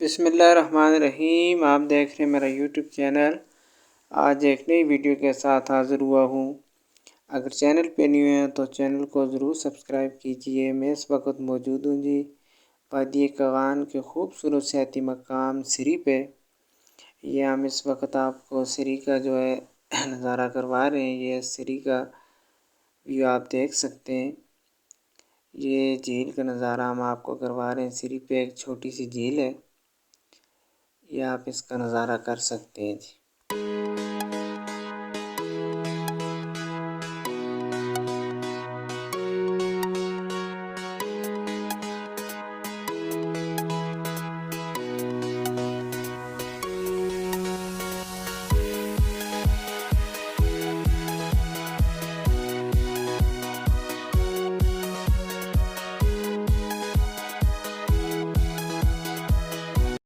बिस्मिल्लाहिर्रहमानिर्रहीम। आप देख रहे हैं मेरा यूट्यूब चैनल। आज एक नई वीडियो के साथ हाज़िर हुआ हूँ। अगर चैनल पे न्यू हैं तो चैनल को ज़रूर सब्सक्राइब कीजिए। मैं इस वक्त मौजूद हूँ जी वादी कगान के खूबसूरत सियाती मकाम सिरी पे। ये हम इस वक्त आपको सिरी का जो है नज़ारा करवा रहे हैं। ये सिरी का व्यू आप देख सकते हैं। ये झील का नज़ारा हम आपको करवा रहे हैं। सिरी पे एक छोटी सी झील है, ये आप इसका नज़ारा कर सकते हैं जी।